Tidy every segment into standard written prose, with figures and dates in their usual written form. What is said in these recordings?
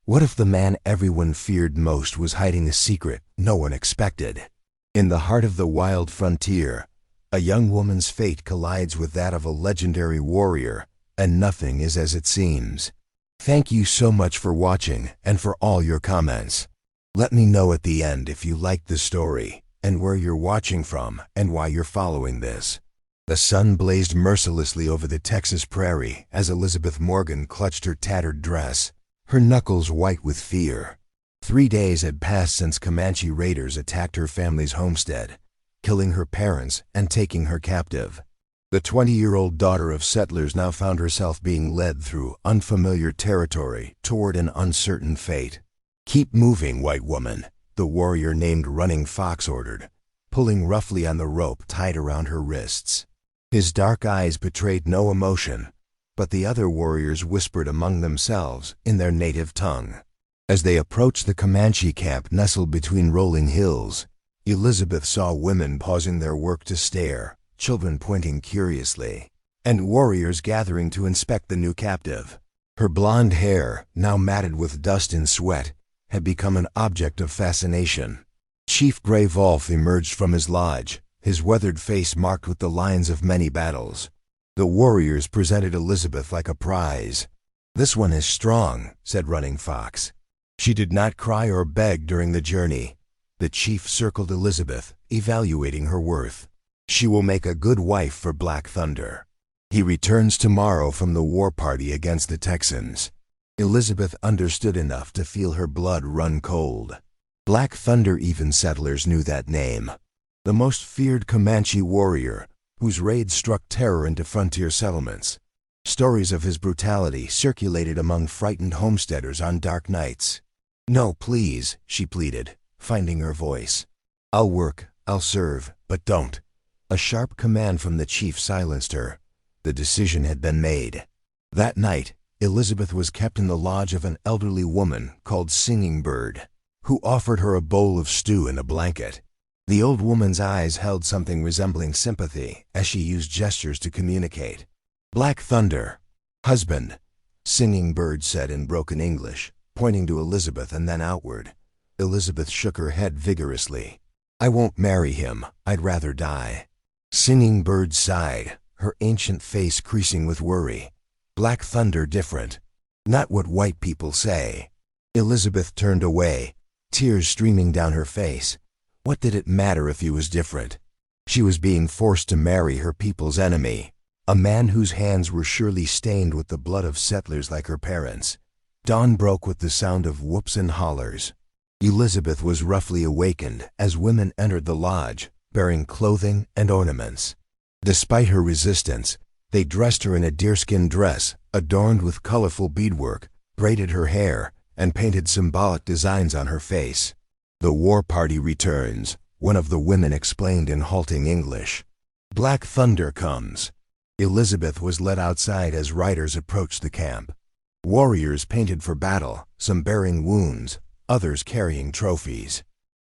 What if the man everyone feared most was hiding a secret no one expected? In the heart of the wild frontier, a young woman's fate collides with that of a legendary warrior, and nothing is as it seems. Thank you so much for watching and for all your comments. Let me know at the end if you liked the story, and where you're watching from, and why you're following this. The sun blazed mercilessly over the Texas prairie as Elizabeth Morgan clutched her tattered dress, her knuckles white with fear. 3 days had passed since Comanche raiders attacked her family's homestead, killing her parents and taking her captive. The 20-year-old daughter of settlers now found herself being led through unfamiliar territory toward an uncertain fate. "Keep moving, white woman," the warrior named Running Fox ordered, pulling roughly on the rope tied around her wrists. His dark eyes betrayed no emotion, but the other warriors whispered among themselves in their native tongue. As they approached the Comanche camp nestled between rolling hills, Elizabeth saw women pausing their work to stare, children pointing curiously, and warriors gathering to inspect the new captive. Her blonde hair, now matted with dust and sweat, had become an object of fascination. Chief Gray Wolf emerged from his lodge, his weathered face marked with the lines of many battles. The warriors presented Elizabeth like a prize. "This one is strong," said Running Fox. She did not cry or beg during the journey. The chief circled Elizabeth, evaluating her worth. "She will make a good wife for Black Thunder. He returns tomorrow from the war party against the Texans." Elizabeth understood enough to feel her blood run cold. Black Thunder, even settlers knew that name. The most feared Comanche warrior, whose raids struck terror into frontier settlements. Stories of his brutality circulated among frightened homesteaders on dark nights. "No, please," she pleaded, finding her voice. "I'll work, I'll serve, but don't." A sharp command from the chief silenced her. The decision had been made. That night, Elizabeth was kept in the lodge of an elderly woman called Singing Bird, who offered her a bowl of stew and a blanket. The old woman's eyes held something resembling sympathy as she used gestures to communicate. "Black Thunder, husband," Singing Bird said in broken English, pointing to Elizabeth and then outward. Elizabeth shook her head vigorously. "I won't marry him. I'd rather die." Singing Bird sighed, her ancient face creasing with worry. "Black Thunder different. Not what white people say." Elizabeth turned away, tears streaming down her face. What did it matter if he was different? She was being forced to marry her people's enemy, a man whose hands were surely stained with the blood of settlers like her parents. Dawn broke with the sound of whoops and hollers. Elizabeth was roughly awakened as women entered the lodge, bearing clothing and ornaments. Despite her resistance, they dressed her in a deerskin dress adorned with colorful beadwork, braided her hair, and painted symbolic designs on her face. "The war party returns," one of the women explained in halting English. "Black Thunder comes." Elizabeth was led outside as riders approached the camp. Warriors painted for battle, some bearing wounds, others carrying trophies.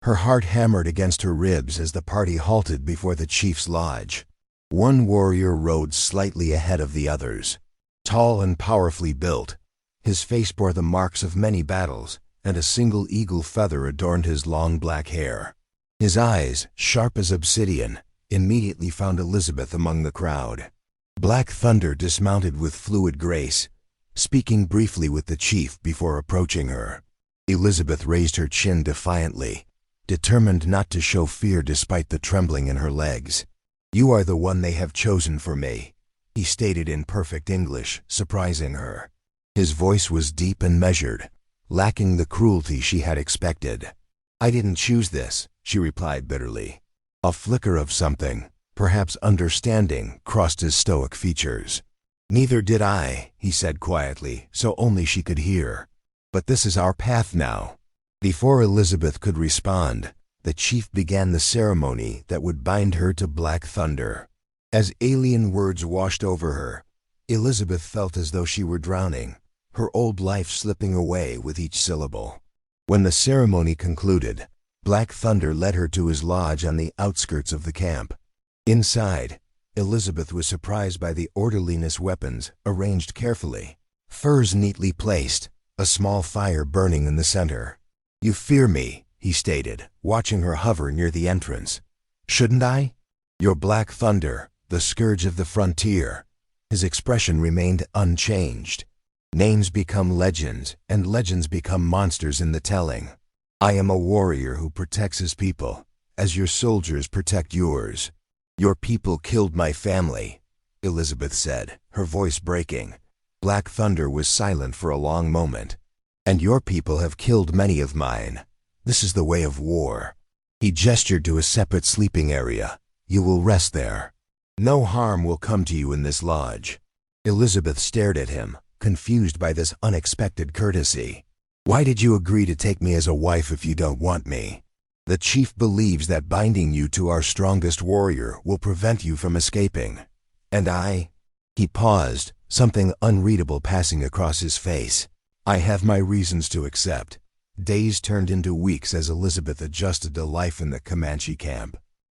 Her heart hammered against her ribs as the party halted before the chief's lodge. One warrior rode slightly ahead of the others. Tall and powerfully built, his face bore the marks of many battles, and a single eagle feather adorned his long black hair. His eyes, sharp as obsidian, immediately found Elizabeth among the crowd. Black Thunder dismounted with fluid grace, speaking briefly with the chief before approaching her. Elizabeth raised her chin defiantly, determined not to show fear despite the trembling in her legs. "You are the one they have chosen for me," he stated in perfect English, surprising her. His voice was deep and measured, lacking the cruelty she had expected. "I didn't choose this," she replied bitterly. A flicker of something, perhaps understanding, crossed his stoic features. "Neither did I," he said quietly, so only she could hear. "But this is our path now." Before Elizabeth could respond, the chief began the ceremony that would bind her to Black Thunder. As alien words washed over her, Elizabeth felt as though she were drowning, her old life slipping away with each syllable. When the ceremony concluded, Black Thunder led her to his lodge on the outskirts of the camp. Inside, Elizabeth was surprised by the orderliness, weapons arranged carefully, furs neatly placed, a small fire burning in the center. "You fear me," he stated, watching her hover near the entrance. "Shouldn't I? You're Black Thunder, the scourge of the frontier." His expression remained unchanged. Names become legends, and legends become monsters in the telling. "I am a warrior who protects his people, as your soldiers protect yours." "Your people killed my family," Elizabeth said, her voice breaking. Black Thunder was silent for a long moment. "And your people have killed many of mine. This is the way of war." He gestured to a separate sleeping area. "You will rest there. No harm will come to you in this lodge." Elizabeth stared at him, confused by this unexpected courtesy. "Why did you agree to take me as a wife if you don't want me?" "The chief believes that binding you to our strongest warrior will prevent you from escaping. And I—" He paused, something unreadable passing across his face. "I have my reasons to accept." Days turned into weeks as Elizabeth adjusted to life in the Comanche camp.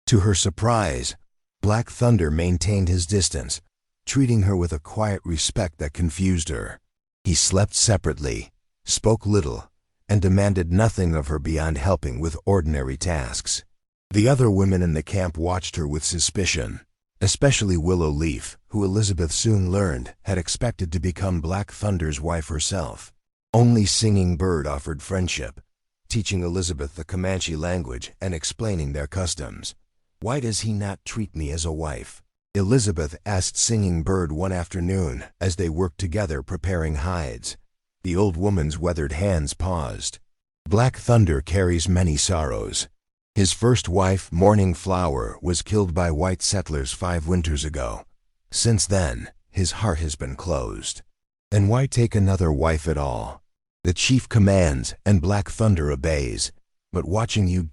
To her surprise, Black Thunder maintained his distance, treating her with a quiet respect that confused her. He slept separately, spoke little, and demanded nothing of her beyond helping with ordinary tasks. The other women in the camp watched her with suspicion, especially Willow Leaf, who Elizabeth soon learned had expected to become Black Thunder's wife herself. Only Singing Bird offered friendship, teaching Elizabeth the Comanche language and explaining their customs. "Why does he not treat me as a wife?" Elizabeth asked Singing Bird one afternoon as they worked together preparing hides. The old woman's weathered hands paused. "Black Thunder carries many sorrows. His first wife, Morning Flower, was killed by white settlers 5 winters ago. Since then, his heart has been closed. And why take another wife at all? The chief commands, and Black Thunder obeys. But watching you ...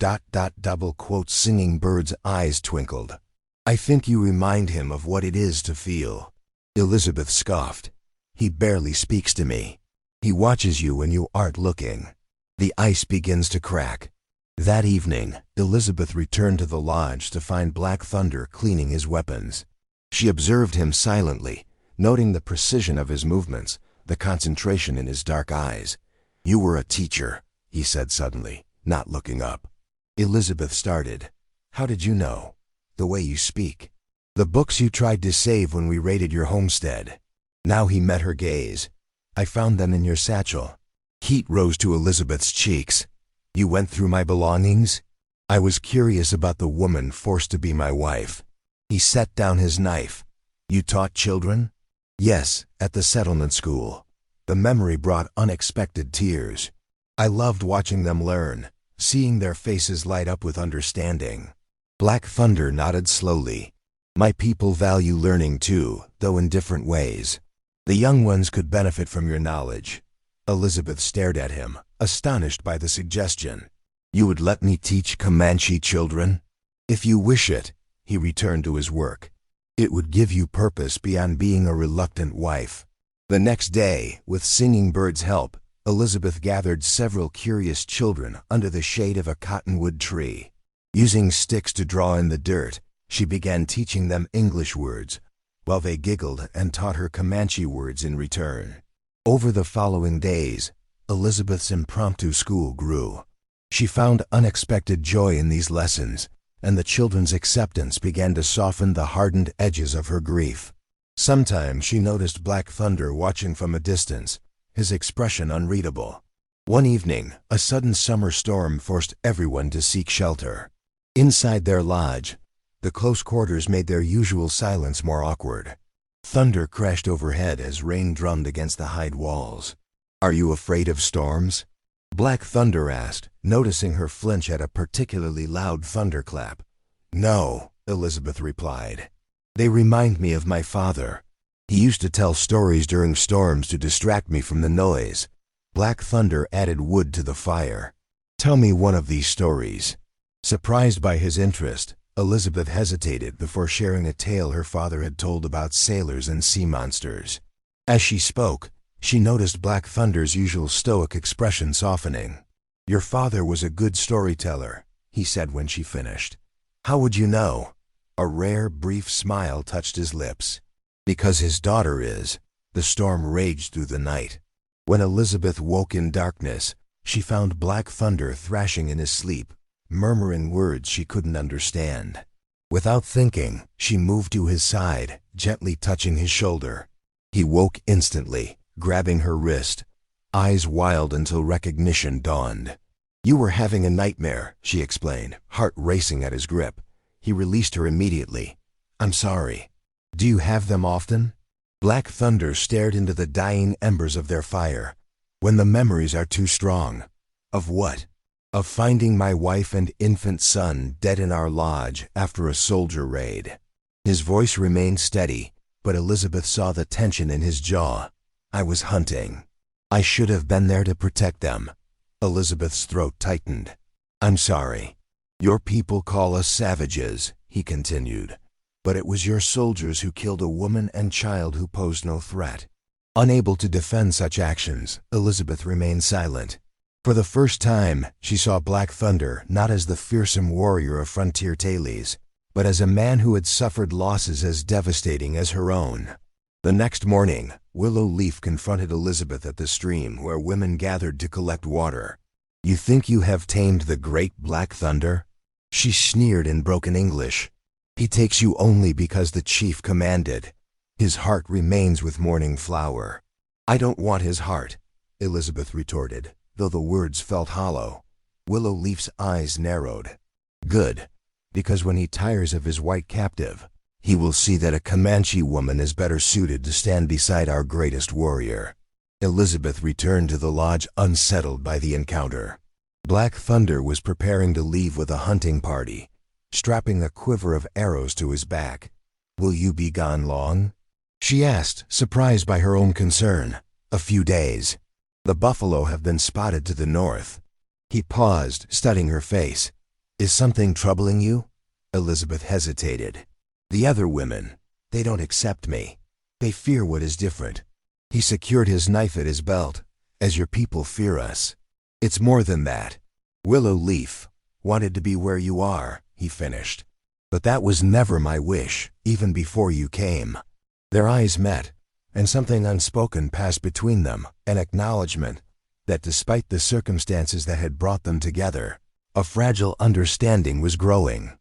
Singing Bird's eyes twinkled. "I think you remind him of what it is to feel." Elizabeth scoffed. "He barely speaks to me. He watches you when you aren't looking." The ice begins to crack. That evening, Elizabeth returned to the lodge to find Black Thunder cleaning his weapons. She observed him silently, noting the precision of his movements, the concentration in his dark eyes. "You were a teacher," he said suddenly, not looking up. Elizabeth started. "How did you know?" "The way you speak. The books you tried to save when we raided your homestead." Now he met her gaze. "I found them in your satchel." Heat rose to Elizabeth's cheeks. "You went through my belongings?" "I was curious about the woman forced to be my wife." He set down his knife. "You taught children?" "Yes, at the settlement school." The memory brought unexpected tears. "I loved watching them learn, seeing their faces light up with understanding." Black Thunder nodded slowly. "My people value learning too, though in different ways. The young ones could benefit from your knowledge." Elizabeth stared at him, astonished by the suggestion. "You would let me teach Comanche children?" "If you wish it," he returned to his work. "It would give you purpose beyond being a reluctant wife." The next day, with Singing Bird's help, Elizabeth gathered several curious children under the shade of a cottonwood tree. Using sticks to draw in the dirt, she began teaching them English words, while they giggled and taught her Comanche words in return. Over the following days, Elizabeth's impromptu school grew. She found unexpected joy in these lessons, and the children's acceptance began to soften the hardened edges of her grief. Sometimes she noticed Black Thunder watching from a distance, his expression unreadable. One evening, a sudden summer storm forced everyone to seek shelter. Inside their lodge, the close quarters made their usual silence more awkward. Thunder crashed overhead as rain drummed against the hide walls. "Are you afraid of storms?" Black Thunder asked, noticing her flinch at a particularly loud thunderclap. "No," Elizabeth replied. "They remind me of my father. He used to tell stories during storms to distract me from the noise." Black Thunder added wood to the fire. "Tell me one of these stories." Surprised by his interest, Elizabeth hesitated before sharing a tale her father had told about sailors and sea monsters. As she spoke, she noticed Black Thunder's usual stoic expression softening. "Your father was a good storyteller," he said when she finished. "How would you know?" A rare, brief smile touched his lips. "Because his daughter is." The storm raged through the night. When Elizabeth woke in darkness, she found Black Thunder thrashing in his sleep, murmuring words she couldn't understand. Without thinking, she moved to his side, gently touching his shoulder. He woke instantly, grabbing her wrist, eyes wild until recognition dawned. "You were having a nightmare," she explained, heart racing at his grip. He released her immediately. "I'm sorry." "Do you have them often?" Black Thunder stared into the dying embers of their fire. "When the memories are too strong." "Of what?" "Of finding my wife and infant son dead in our lodge after a soldier raid." His voice remained steady, but Elizabeth saw the tension in his jaw. "I was hunting. I should have been there to protect them." Elizabeth's throat tightened. "I'm sorry. Your people call us savages," he continued. "But it was your soldiers who killed a woman and child who posed no threat." Unable to defend such actions, Elizabeth remained silent. For the first time, she saw Black Thunder not as the fearsome warrior of frontier tales, but as a man who had suffered losses as devastating as her own. The next morning, Willow Leaf confronted Elizabeth at the stream where women gathered to collect water. "You think you have tamed the great Black Thunder?" She sneered in broken English. "He takes you only because the chief commanded. His heart remains with Morning Flower." "I don't want his heart," Elizabeth retorted, though the words felt hollow. Willow Leaf's eyes narrowed. "Good, because when he tires of his white captive, he will see that a Comanche woman is better suited to stand beside our greatest warrior." Elizabeth returned to the lodge unsettled by the encounter. Black Thunder was preparing to leave with a hunting party, strapping a quiver of arrows to his back. "Will you be gone long?" she asked, surprised by her own concern. "A few days. The buffalo have been spotted to the north." He paused, studying her face. "Is something troubling you?" Elizabeth hesitated. "The other women, they don't accept me. They fear what is different." He secured his knife at his belt. "As your people fear us." "It's more than that. Willow Leaf wanted to be where you are," he finished. "But that was never my wish, even before you came." Their eyes met, and something unspoken passed between them, an acknowledgement that despite the circumstances that had brought them together, a fragile understanding was growing.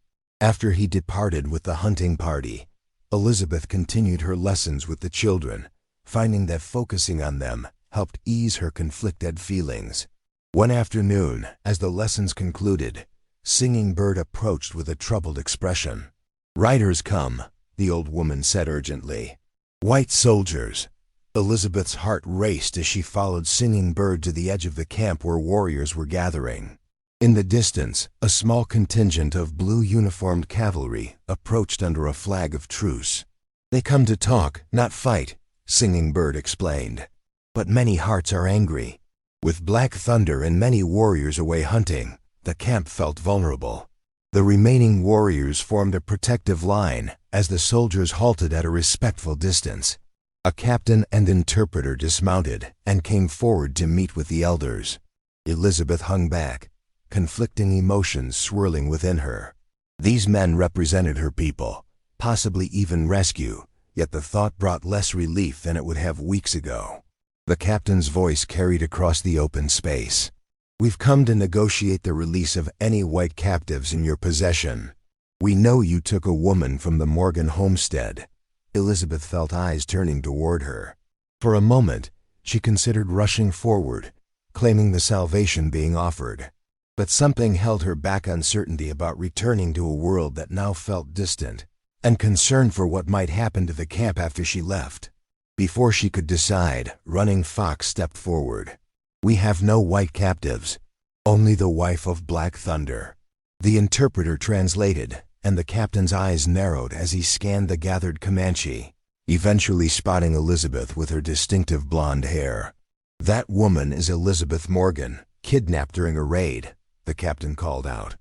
After he departed with the hunting party, Elizabeth continued her lessons with the children, finding that focusing on them helped ease her conflicted feelings. One afternoon, as the lessons concluded, Singing Bird approached with a troubled expression. "Riders come," the old woman said urgently. "White soldiers." Elizabeth's heart raced as she followed Singing Bird to the edge of the camp where warriors were gathering. In the distance, a small contingent of blue-uniformed cavalry approached under a flag of truce. "They come to talk, not fight," Singing Bird explained. "But many hearts are angry." With Black Thunder and many warriors away hunting, the camp felt vulnerable. The remaining warriors formed a protective line as the soldiers halted at a respectful distance. A captain and interpreter dismounted and came forward to meet with the elders. Elizabeth hung back, conflicting emotions swirling within her. These men represented her people, possibly even rescue, yet the thought brought less relief than it would have weeks ago. The captain's voice carried across the open space. "We've come to negotiate the release of any white captives in your possession. We know you took a woman from the Morgan homestead." Elizabeth felt eyes turning toward her. For a moment, she considered rushing forward, claiming the salvation being offered. But something held her back, uncertainty about returning to a world that now felt distant, and concern for what might happen to the camp after she left. Before she could decide, Running Fox stepped forward. "We have no white captives, only the wife of Black Thunder." The interpreter translated, and the captain's eyes narrowed as he scanned the gathered Comanche, eventually spotting Elizabeth with her distinctive blonde hair. "That woman is Elizabeth Morgan, kidnapped during a raid," the captain called out.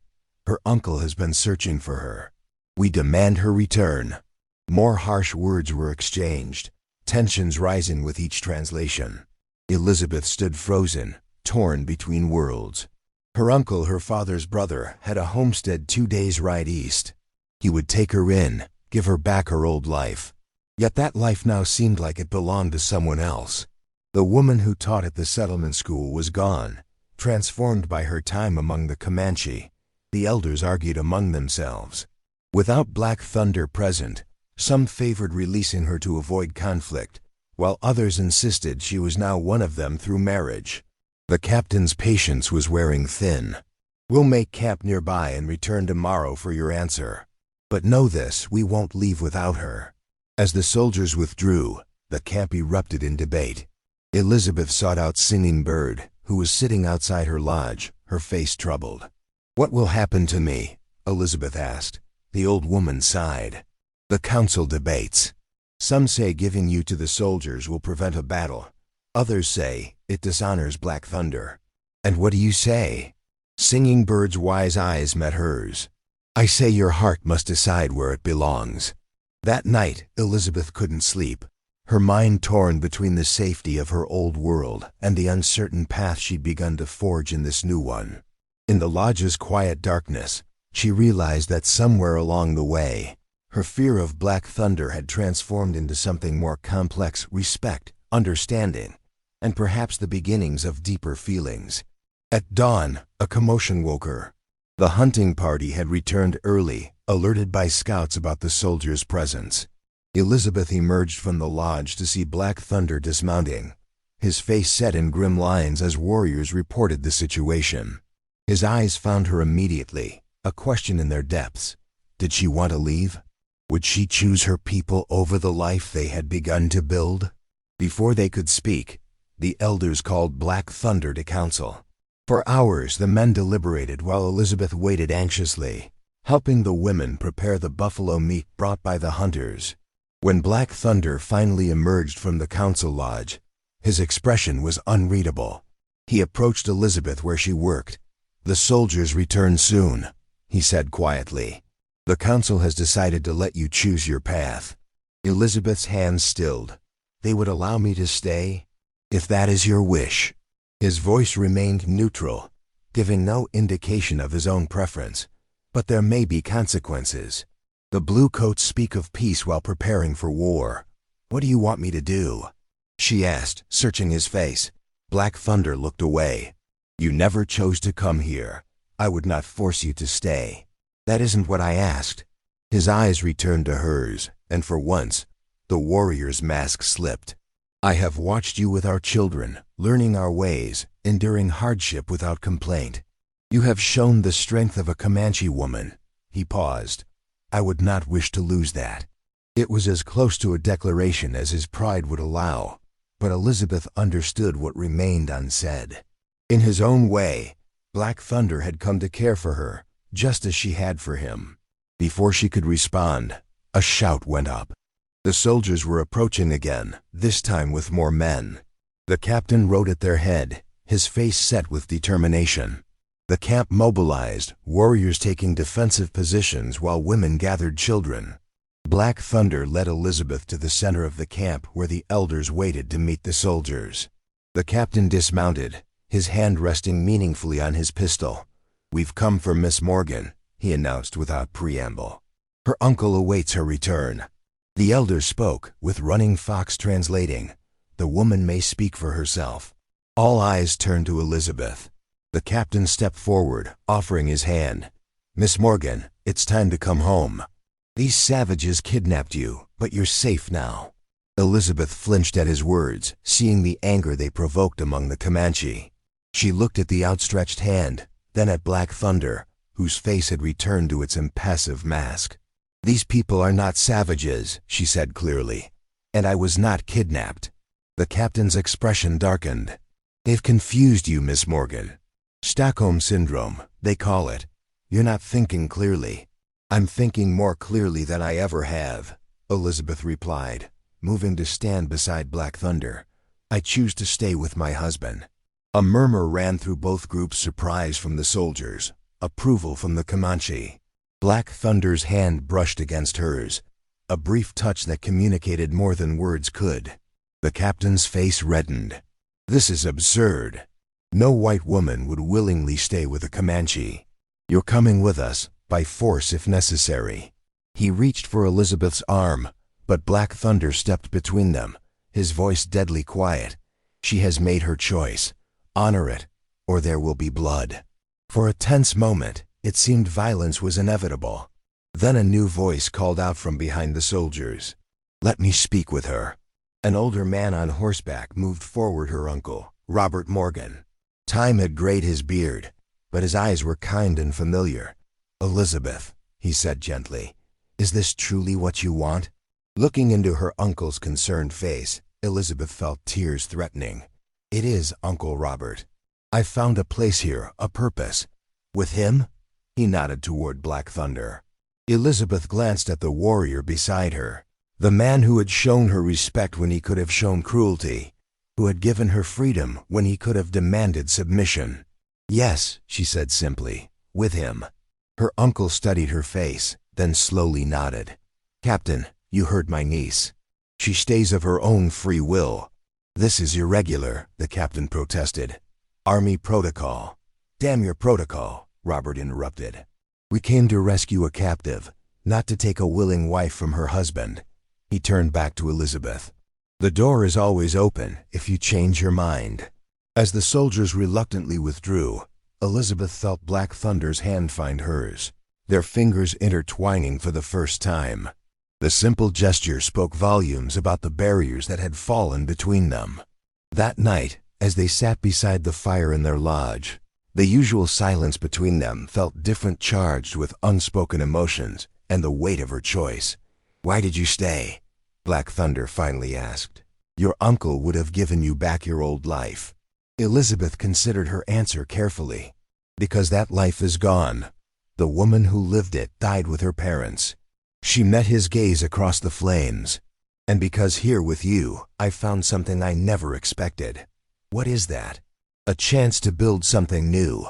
"Her uncle has been searching for her. We demand her return." More harsh words were exchanged, tensions rising with each translation. Elizabeth stood frozen, torn between worlds. Her uncle, her father's brother, had a homestead 2 days' ride east. He would take her in, give her back her old life. Yet that life now seemed like it belonged to someone else. The woman who taught at the settlement school was gone, transformed by her time among the Comanche. The elders argued among themselves. Without Black Thunder present, some favored releasing her to avoid conflict, while others insisted she was now one of them through marriage. The captain's patience was wearing thin. "We'll make camp nearby and return tomorrow for your answer. But know this, we won't leave without her." As the soldiers withdrew, the camp erupted in debate. Elizabeth sought out Singing Bird, who was sitting outside her lodge, her face troubled. "What will happen to me?" Elizabeth asked. The old woman sighed. "The council debates. Some say giving you to the soldiers will prevent a battle. Others say it dishonors Black Thunder. And what do you say?" Singing Bird's wise eyes met hers. "I say your heart must decide where it belongs." That night, Elizabeth couldn't sleep, her mind torn between the safety of her old world and the uncertain path she'd begun to forge in this new one. In the lodge's quiet darkness, she realized that somewhere along the way, her fear of Black Thunder had transformed into something more complex: respect, understanding, and perhaps the beginnings of deeper feelings. At dawn, a commotion woke her. The hunting party had returned early, alerted by scouts about the soldiers' presence. Elizabeth emerged from the lodge to see Black Thunder dismounting, his face set in grim lines as warriors reported the situation. His eyes found her immediately, a question in their depths. Did she want to leave? Would she choose her people over the life they had begun to build? Before they could speak, the elders called Black Thunder to council. For hours the men deliberated while Elizabeth waited anxiously, helping the women prepare the buffalo meat brought by the hunters. When Black Thunder finally emerged from the council lodge, his expression was unreadable. He approached Elizabeth where she worked. "The soldiers return soon," he said quietly. "The council has decided to let you choose your path." Elizabeth's hands stilled. "They would allow me to stay?" "If that is your wish." His voice remained neutral, giving no indication of his own preference. "But there may be consequences. The bluecoats speak of peace while preparing for war. What do you want me to do?" she asked, searching his face. Black Thunder looked away. "You never chose to come here. I would not force you to stay." "That isn't what I asked." His eyes returned to hers, and for once, the warrior's mask slipped. "I have watched you with our children, learning our ways, enduring hardship without complaint. You have shown the strength of a Comanche woman." He paused. "I would not wish to lose that." It was as close to a declaration as his pride would allow, but Elizabeth understood what remained unsaid. In his own way, Black Thunder had come to care for her, just as she had for him. Before she could respond, a shout went up. The soldiers were approaching again, this time with more men. The captain rode at their head, his face set with determination. The camp mobilized, warriors taking defensive positions while women gathered children. Black Thunder led Elizabeth to the center of the camp where the elders waited to meet the soldiers. The captain dismounted, his hand resting meaningfully on his pistol. "We've come for Miss Morgan," he announced without preamble. "Her uncle awaits her return." The elders spoke, with Running Fox translating. "The woman may speak for herself." All eyes turned to Elizabeth. The captain stepped forward, offering his hand. "Miss Morgan, it's time to come home. These savages kidnapped you, but you're safe now." Elizabeth flinched at his words, seeing the anger they provoked among the Comanche. She looked at the outstretched hand, then at Black Thunder, whose face had returned to its impassive mask. "These people are not savages," she said clearly, "and I was not kidnapped." The captain's expression darkened. "They've confused you, Miss Morgan. Stockholm Syndrome, they call it. You're not thinking clearly." "I'm thinking more clearly than I ever have," Elizabeth replied, moving to stand beside Black Thunder. "I choose to stay with my husband." A murmur ran through both groups: surprise from the soldiers, approval from the Comanche. Black Thunder's hand brushed against hers, a brief touch that communicated more than words could. The captain's face reddened. "This is absurd. No white woman would willingly stay with a Comanche. You're coming with us, by force if necessary." He reached for Elizabeth's arm, but Black Thunder stepped between them, his voice deadly quiet. She has made her choice. Honor it, or there will be blood." For a tense moment, it seemed violence was inevitable. Then a new voice called out from behind the soldiers. "Let me speak with her." An older man on horseback moved forward. Her uncle, Robert Morgan. Time had grayed his beard, but his eyes were kind and familiar. "Elizabeth," he said gently, "is this truly what you want?" Looking into her uncle's concerned face, Elizabeth felt tears threatening. "It is, Uncle Robert. I've found a place here, a purpose." "With him?" He nodded toward Black Thunder. Elizabeth glanced at the warrior beside her, the man who had shown her respect when he could have shown cruelty, who had given her freedom when he could have demanded submission. "Yes," she said simply, "with him." Her uncle studied her face, then slowly nodded. "Captain, you heard my niece. She stays of her own free will." "This is irregular," the captain protested. "Army protocol." "Damn your protocol," Robert interrupted. "We came to rescue a captive, not to take a willing wife from her husband." He turned back to Elizabeth. "The door is always open if you change your mind." As the soldiers reluctantly withdrew, Elizabeth felt Black Thunder's hand find hers, their fingers intertwining for the first time. The simple gesture spoke volumes about the barriers that had fallen between them. That night, as they sat beside the fire in their lodge, the usual silence between them felt different, charged with unspoken emotions and the weight of her choice. "Why did you stay?" Black Thunder finally asked. "Your uncle would have given you back your old life." Elizabeth considered her answer carefully. "Because that life is gone. The woman who lived it died with her parents." She met his gaze across the flames. "And because here with you, I found something I never expected." "What is that?" "A chance to build something new.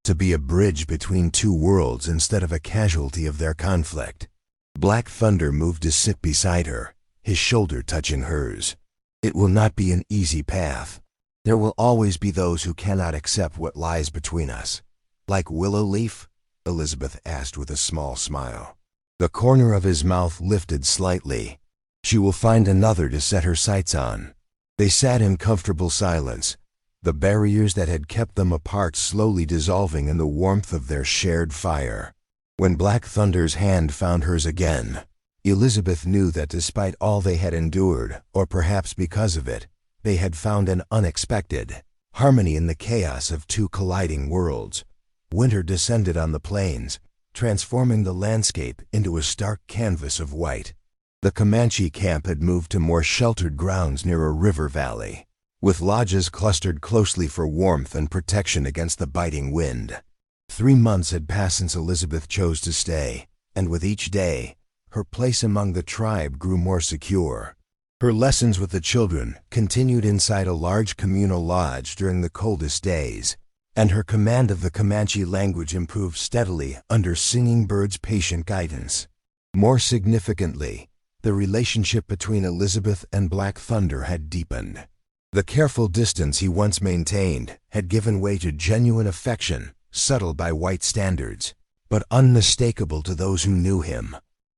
To be a bridge between two worlds instead of a casualty of their conflict." Black Thunder moved to sit beside her, his shoulder touching hers. "It will not be an easy path. There will always be those who cannot accept what lies between us." "Like Willow Leaf?" Elizabeth asked with a small smile. The corner of his mouth lifted slightly. "She will find another to set her sights on." They sat in comfortable silence, the barriers that had kept them apart slowly dissolving in the warmth of their shared fire. When Black Thunder's hand found hers again, Elizabeth knew that despite all they had endured, or perhaps because of it, they had found an unexpected harmony in the chaos of two colliding worlds. Winter descended on the plains, transforming the landscape into a stark canvas of white. The Comanche camp had moved to more sheltered grounds near a river valley, with lodges clustered closely for warmth and protection against the biting wind. 3 months had passed since Elizabeth chose to stay, and with each day, her place among the tribe grew more secure. Her lessons with the children continued inside a large communal lodge during the coldest days, and her command of the Comanche language improved steadily under Singing Bird's patient guidance. More significantly, the relationship between Elizabeth and Black Thunder had deepened. The careful distance he once maintained had given way to genuine affection, subtle by white standards, but unmistakable to those who knew him.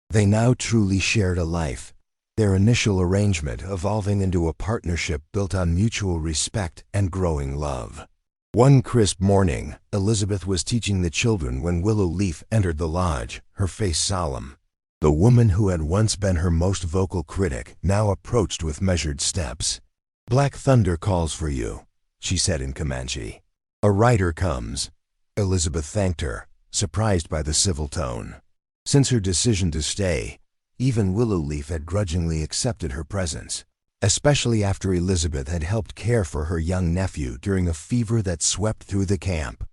They now truly shared a life, their initial arrangement evolving into a partnership built on mutual respect and growing love. One crisp morning, Elizabeth was teaching the children when Willow Leaf entered the lodge, her face solemn. The woman who had once been her most vocal critic now approached with measured steps. "Black Thunder calls for you," she said in Comanche. "A rider comes." Elizabeth thanked her, surprised by the civil tone. Since her decision to stay, even Willow Leaf had grudgingly accepted her presence, especially after Elizabeth had helped care for her young nephew during a fever that swept through the camp.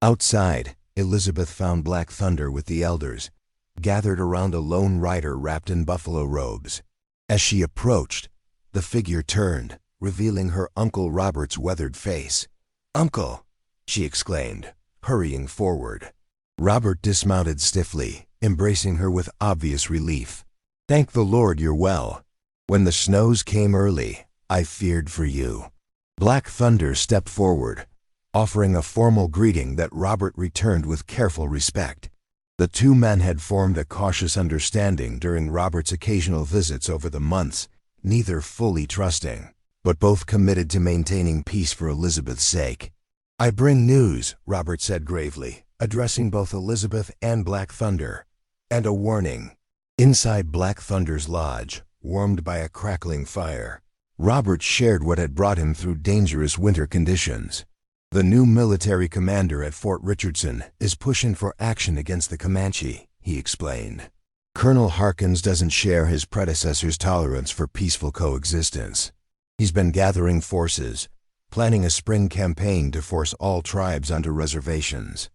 Outside, Elizabeth found Black Thunder with the elders, gathered around a lone rider wrapped in buffalo robes. As she approached, the figure turned, revealing her Uncle Robert's weathered face. "Uncle!" she exclaimed, hurrying forward. Robert dismounted stiffly, embracing her with obvious relief. "Thank the Lord you're well. When the snows came early, I feared for you." Black Thunder stepped forward, offering a formal greeting that Robert returned with careful respect. The two men had formed a cautious understanding during Robert's occasional visits over the months, neither fully trusting. but both committed to maintaining peace for Elizabeth's sake. "I bring news," Robert said gravely, addressing both Elizabeth and Black Thunder, "and a warning." Inside Black Thunder's lodge, warmed by a crackling fire, Robert shared what had brought him through dangerous winter conditions. "The new military commander at Fort Richardson is pushing for action against the Comanche," he explained. "Colonel Harkins doesn't share his predecessor's tolerance for peaceful coexistence. He's been gathering forces, planning a spring campaign to force all tribes onto reservations."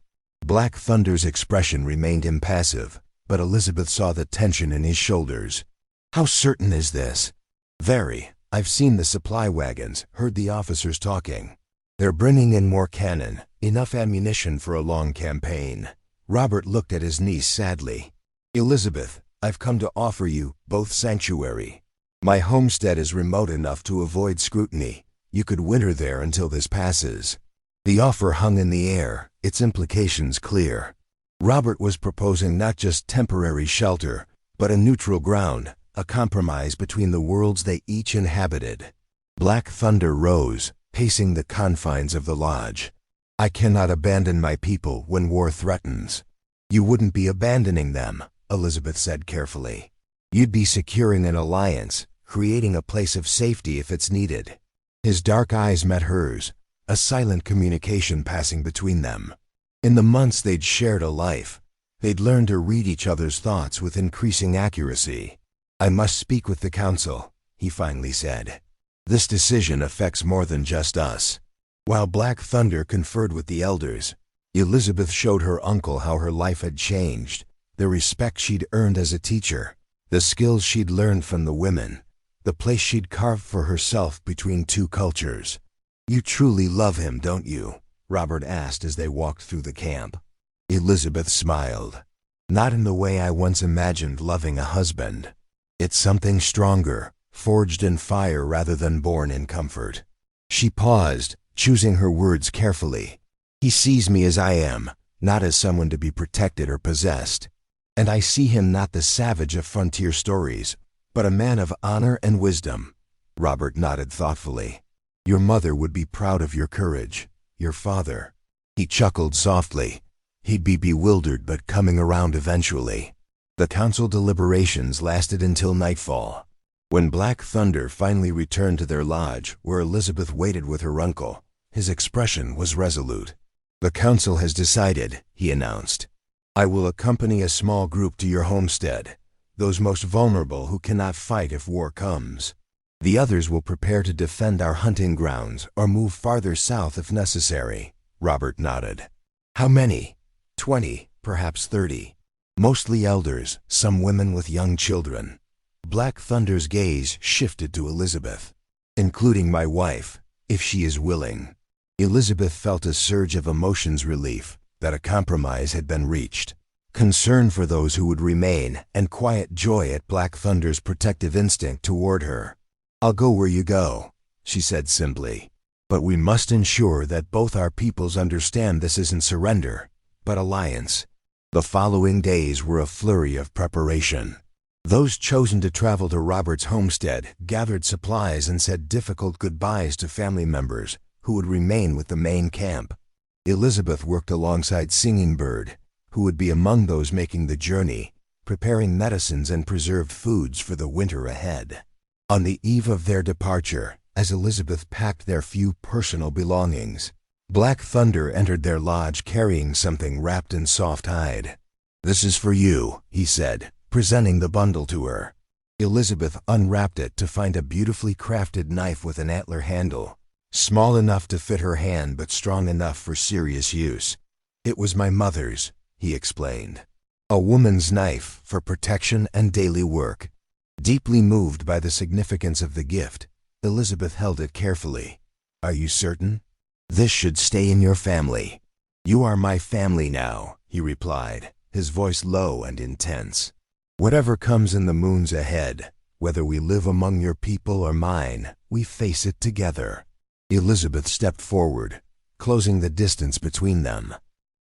Black Thunder's expression remained impassive, but Elizabeth saw the tension in his shoulders. "How certain is this?" "Very. I've seen the supply wagons, heard the officers talking. They're bringing in more cannon, enough ammunition for a long campaign." Robert looked at his niece sadly. "Elizabeth, I've come to offer you both sanctuary. My homestead is remote enough to avoid scrutiny. You could winter there until this passes." The offer hung in the air, its implications clear. Robert was proposing not just temporary shelter, but a neutral ground, a compromise between the worlds they each inhabited. Black Thunder rose, pacing the confines of the lodge. "I cannot abandon my people when war threatens." "You wouldn't be abandoning them," Elizabeth said carefully. "You'd be securing an alliance, creating a place of safety if it's needed." His dark eyes met hers, a silent communication passing between them. In the months they'd shared a life, they'd learned to read each other's thoughts with increasing accuracy. "I must speak with the council," he finally said. "This decision affects more than just us." While Black Thunder conferred with the elders, Elizabeth showed her uncle how her life had changed, the respect she'd earned as a teacher, the skills she'd learned from the women, the place she'd carved for herself between two cultures. "You truly love him, don't you?" Robert asked as they walked through the camp. Elizabeth smiled. "Not in the way I once imagined loving a husband. It's something stronger, forged in fire rather than born in comfort." She paused, choosing her words carefully. "He sees me as I am, not as someone to be protected or possessed. And I see him not the savage of frontier stories, but a man of honor and wisdom." Robert nodded thoughtfully. "Your mother would be proud of your courage. Your father—" He chuckled softly. "He'd be bewildered but coming around eventually." The council deliberations lasted until nightfall. When Black Thunder finally returned to their lodge, where Elizabeth waited with her uncle, his expression was resolute. "The council has decided," he announced. "I will accompany a small group to your homestead, those most vulnerable who cannot fight if war comes. The others will prepare to defend our hunting grounds or move farther south if necessary." Robert nodded. "How many?" 20, perhaps 30. Mostly elders, some women with young children. Black Thunder's gaze shifted to Elizabeth. "Including my wife, if she is willing." Elizabeth felt a surge of emotions relief that a compromise had been reached. Concern for those who would remain and quiet joy at Black Thunder's protective instinct toward her. "I'll go where you go," she said simply. "But we must ensure that both our peoples understand this isn't surrender, but alliance." The following days were a flurry of preparation. Those chosen to travel to Robert's homestead gathered supplies and said difficult goodbyes to family members who would remain with the main camp. Elizabeth worked alongside Singing Bird, who would be among those making the journey, preparing medicines and preserved foods for the winter ahead. On the eve of their departure, as Elizabeth packed their few personal belongings, Black Thunder entered their lodge carrying something wrapped in soft hide. "This is for you," he said, presenting the bundle to her. Elizabeth unwrapped it to find a beautifully crafted knife with an antler handle, small enough to fit her hand but strong enough for serious use. "It was my mother's," he explained. "A woman's knife for protection and daily work." Deeply moved by the significance of the gift, Elizabeth held it carefully. "Are you certain?" "This should stay in your family." "You are my family now," he replied, his voice low and intense. "Whatever comes in the moons ahead, whether we live among your people or mine, we face it together." Elizabeth stepped forward, closing the distance between them.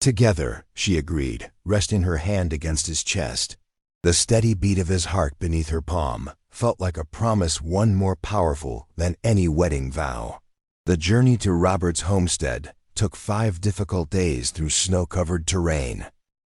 "Together," she agreed, resting her hand against his chest. The steady beat of his heart beneath her palm felt like a promise, one more powerful than any wedding vow. The journey to Robert's homestead took 5 difficult days through snow-covered terrain.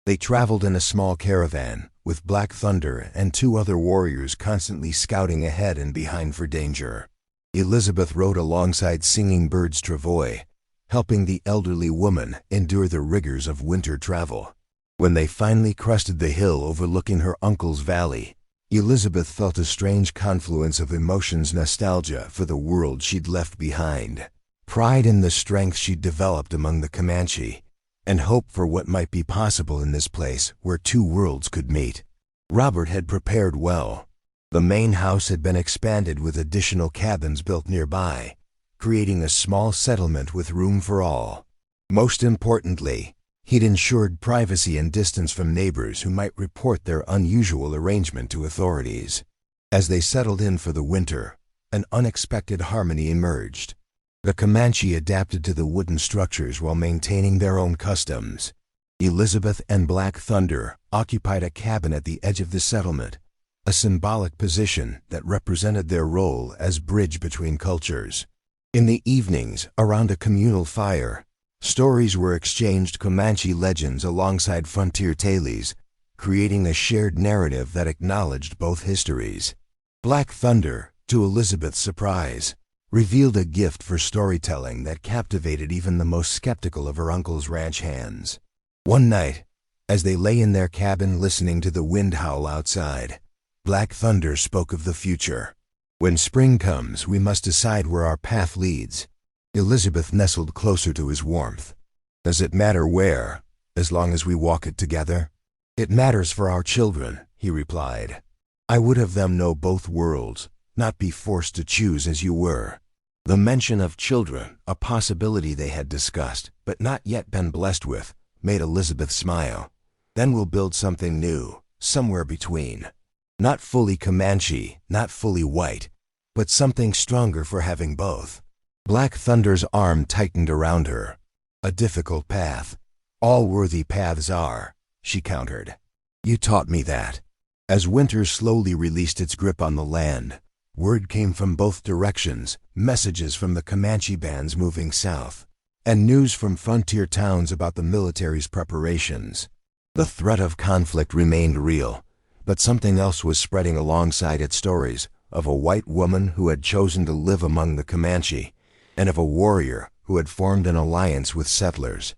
They traveled in a small caravan, with Black Thunder and 2 other warriors constantly scouting ahead and behind for danger. Elizabeth rode alongside Singing Bird's travois, helping the elderly woman endure the rigors of winter travel. When they finally crested the hill overlooking her uncle's valley, Elizabeth felt a strange confluence of emotions: nostalgia for the world she'd left behind, pride in the strength she'd developed among the Comanche, and hope for what might be possible in this place where 2 worlds could meet. Robert had prepared well. The main house had been expanded with additional cabins built nearby, creating a small settlement with room for all. Most importantly, he'd ensured privacy and distance from neighbors who might report their unusual arrangement to authorities. As they settled in for the winter, an unexpected harmony emerged. The Comanche adapted to the wooden structures while maintaining their own customs. Elizabeth and Black Thunder occupied a cabin at the edge of the settlement, a symbolic position that represented their role as bridge between cultures. In the evenings, around a communal fire, stories were exchanged, Comanche legends alongside frontier tales, creating a shared narrative that acknowledged both histories. Black Thunder, to Elizabeth's surprise, revealed a gift for storytelling that captivated even the most skeptical of her uncle's ranch hands. One night, as they lay in their cabin listening to the wind howl outside, Black Thunder spoke of the future. "When spring comes, we must decide where our path leads." Elizabeth nestled closer to his warmth. "Does it matter where, as long as we walk it together?" "It matters for our children," he replied. "I would have them know both worlds, not be forced to choose as you were." The mention of children, a possibility they had discussed but not yet been blessed with, made Elizabeth smile. "Then we'll build something new, somewhere between. Not fully Comanche, not fully white, but something stronger for having both." Black Thunder's arm tightened around her. "A difficult path. All worthy paths are," she countered. "You taught me that." As winter slowly released its grip on the land, word came from both directions, messages from the Comanche bands moving south, and news from frontier towns about the military's preparations. The threat of conflict remained real, but something else was spreading alongside its stories, of a white woman who had chosen to live among the Comanche, and of a warrior who had formed an alliance with settlers.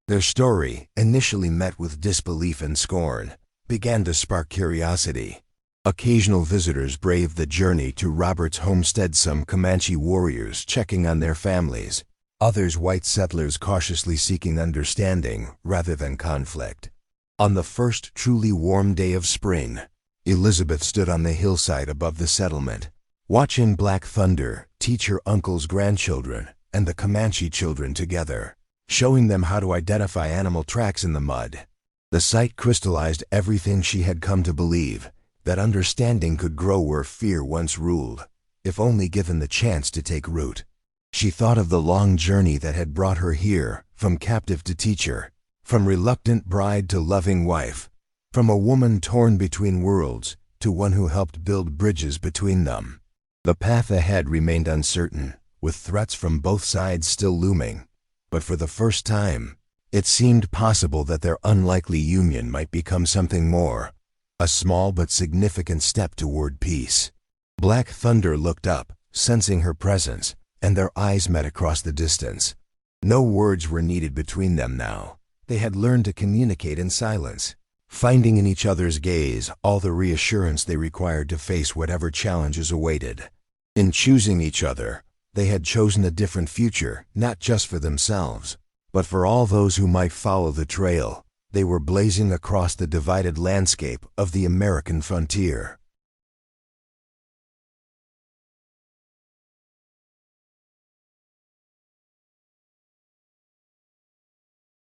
Their story, initially met with disbelief and scorn, began to spark curiosity. Occasional visitors braved the journey to Robert's homestead, some Comanche warriors checking on their families, others white settlers cautiously seeking understanding rather than conflict. On the first truly warm day of spring, Elizabeth stood on the hillside above the settlement, watching Black Thunder teach her uncle's grandchildren and the Comanche children together, showing them how to identify animal tracks in the mud. The sight crystallized everything she had come to believe, that understanding could grow where fear once ruled, if only given the chance to take root. She thought of the long journey that had brought her here, from captive to teacher, from reluctant bride to loving wife, from a woman torn between worlds to one who helped build bridges between them. The path ahead remained uncertain, with threats from both sides still looming, but for the first time, it seemed possible that their unlikely union might become something more, a small but significant step toward peace. Black Thunder looked up, sensing her presence, and their eyes met across the distance. No words were needed between them now. They had learned to communicate in silence, finding in each other's gaze all the reassurance they required to face whatever challenges awaited. In choosing each other, they had chosen a different future, not just for themselves, but for all those who might follow the trail they were blazing across the divided landscape of the American frontier.